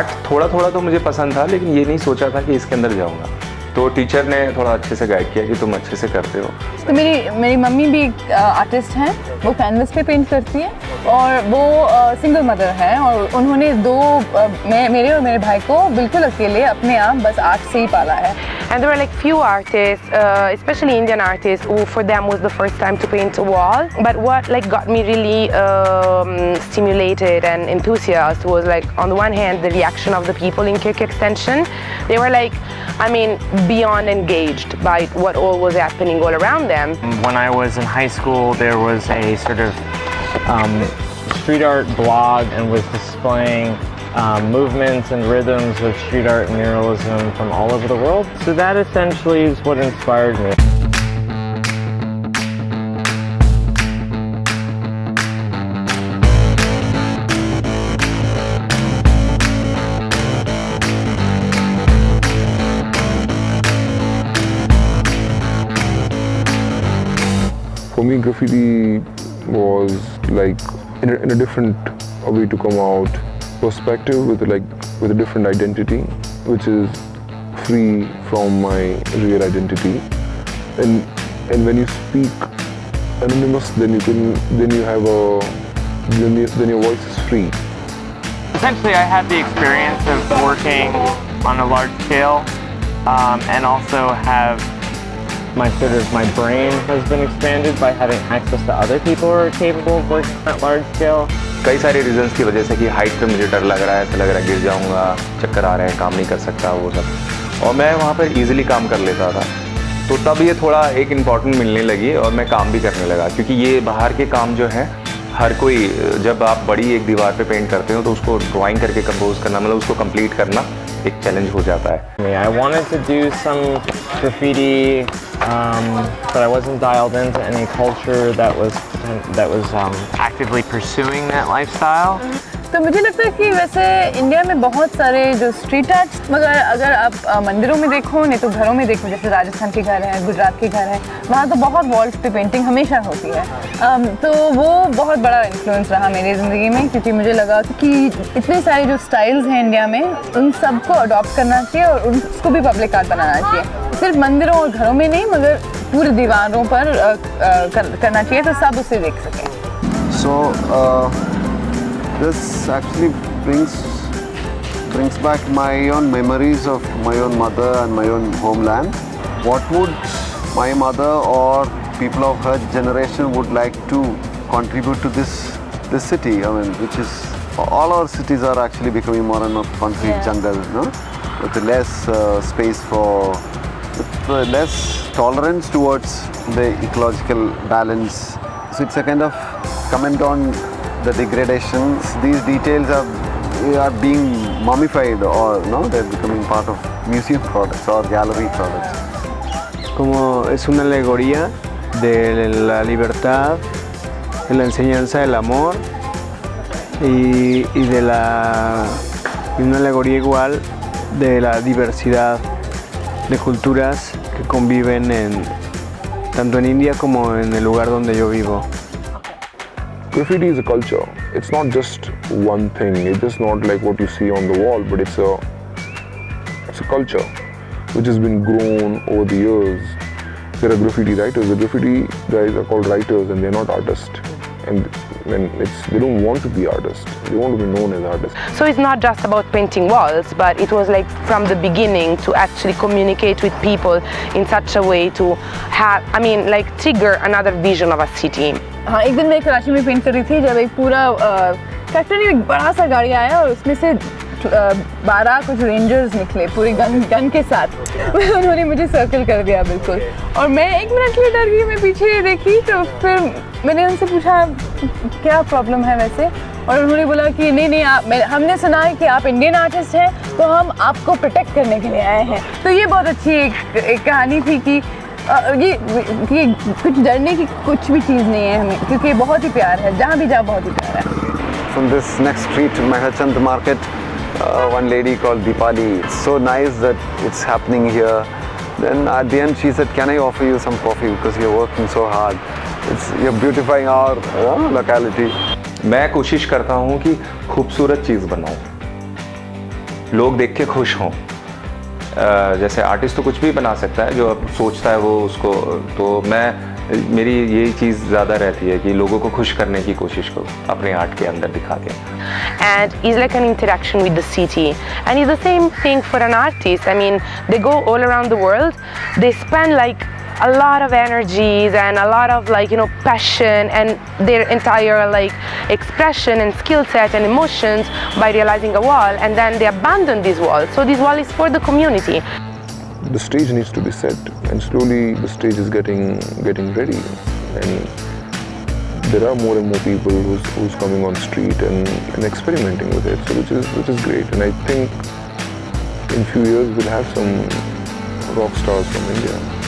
Art थोड़ा थोड़ा तो मुझे पसंद था, लेकिन ये नहीं सोचा था कि इसके अंदर जाऊँगा। तो टीचर ने थोड़ा अच्छे से गाइड किया कि तुम अच्छे से करते हो। तो मेरी मम्मी भी एक आर्टिस्ट हैं, वो कैनवस पे पेंट करती है और वो सिंगल मदर है और उन्होंने मेरे और मेरे भाई को बिल्कुल अकेले अपने आप बस आर्ट से ही पाला है। And there were like few artists, especially Indian artists, who for them was the first time to paint a wall. But what like got me really stimulated and enthusiastic was like on the one hand the reaction of the people in Kirk Extension. They were like, I mean, beyond engaged by what all was happening all around them. When I was in high school, there was a sort of street art blog and was displaying movements and rhythms of street art and muralism from all over the world. So that essentially is what inspired me. For me, graffiti was like in a different way to come out, perspective with a different identity, which is free from my real identity. And when you speak anonymous, then your voice is free. Essentially, I had the experience of working on a large scale and also have my brain has been expanded by having access to other people who are capable of working at large scale. कई सारे reasons की वजह से कि height पे मुझे डर लग रहा है, ऐसा लग रहा है गिर जाऊंगा, चक्कर आ रहे हैं, काम नहीं कर सकता वो सब, और मैं वहाँ पर इजीली काम कर लेता था। तो तब ये थोड़ा एक इम्पॉर्टेंट मिलने लगी और मैं काम भी करने लगा, क्योंकि ये बाहर के काम जो है हर कोई, जब आप बड़ी एक दीवार पे पेंट करते हो तो उसको ड्राइंग करके कंपोज करना, मतलब उसको कंप्लीट करना एक चैलेंज हो जाता है। I wanted to do some graffiti, but I wasn't dialed into any culture that was actively pursuing that lifestyle. तो मुझे लगता है कि वैसे इंडिया में बहुत सारे जो स्ट्रीट आर्ट्स, मगर अगर आप मंदिरों में देखो नहीं तो घरों में देखो, जैसे राजस्थान के घर हैं, गुजरात के घर हैं, वहाँ तो बहुत वॉल्स पे पेंटिंग हमेशा होती है। तो वो बहुत बड़ा इन्फ्लुएंस रहा मेरी ज़िंदगी में, क्योंकि मुझे लगा कि इतने सारे जो स्टाइल्स हैं इंडिया में, उन सबको अडॉप्ट करना चाहिए और उसको भी पब्लिक आर्ट बनाना चाहिए। सिर्फ मंदिरों और घरों में नहीं, मगर पूरी दीवारों पर करना चाहिए तो सब उसे देख सकें। This actually brings back my own memories of my own mother and my own homeland. What would my mother or people of her generation would like to contribute to this city? I mean, which is all our cities are actually becoming more and more concrete jungle, no? With less space with less tolerance towards the ecological balance. So it's a kind of comment on the degradations. These details are being mummified, or no, they're becoming part of museum products or gallery products. Como es una alegoría de la libertad, de la enseñanza del amor y una alegoría igual de la diversidad de culturas que conviven tanto en India como en el lugar donde yo vivo. Graffiti is a culture. It's not just one thing. It's just not like what you see on the wall, but it's a culture which has been grown over the years. There are graffiti writers. The graffiti guys are called writers, and they're not artists. And they don't want to be artists. They want to be known as artists. So it's not just about painting walls, but it was like from the beginning to actually communicate with people in such a way to have, I mean, like trigger another vision of a city. हाँ, एक दिन मैं कराची में paint कर रही थी, जब एक पूरा फैक्ट्री में एक बड़ा सा गाड़ी आया और उसमें से 12 कुछ रेंजर्स निकले पूरी गन के साथ। उन्होंने मुझे सर्कल कर दिया बिल्कुल, और मैं 1 मिनट के लिए डर गई। मैं पीछे देखी तो फिर मैंने उनसे पूछा क्या प्रॉब्लम है वैसे, और उन्होंने बोला कि नहीं हमने सुना है कि आप इंडियन आर्टिस्ट हैं, तो हम आपको प्रोटेक्ट करने के लिए आए हैं। तो ये बहुत अच्छी एक कहानी थी कि ये कुछ डरने की कुछ भी चीज़ नहीं है हमें, क्योंकि बहुत ही प्यार है, जहाँ भी जाओ बहुत ही प्यार है। From this next street, Meherchand market, one lady called Deepali. It's so nice that it's happening here. Then at the end she said, "Can I offer you some coffee because you're working so hard? You're beautifying our locality." मैं कोशिश करता हूँ कि खूबसूरत चीज़ बनाऊँ, लोग देख के खुश हों। जैसे आर्टिस्ट तो कुछ भी बना सकता है, जो अब सोचता है वो उसको, तो मेरी यही चीज़ ज़्यादा रहती है कि लोगों को खुश करने की कोशिश करो अपने आर्ट के अंदर दिखा के। And it's like an interaction with the city, and it's the same thing for an artist. I mean, they go all around the world, they spend like a lot of energies and a lot of like, you know, passion and their entire like expression and skill set and emotions by realizing a wall, and then they abandon this wall. So this wall is for the community. The stage needs to be set, and slowly the stage is getting ready, and there are more and more people who's coming on street and experimenting with it, so which is great. And I think in few years we'll have some rock stars from India.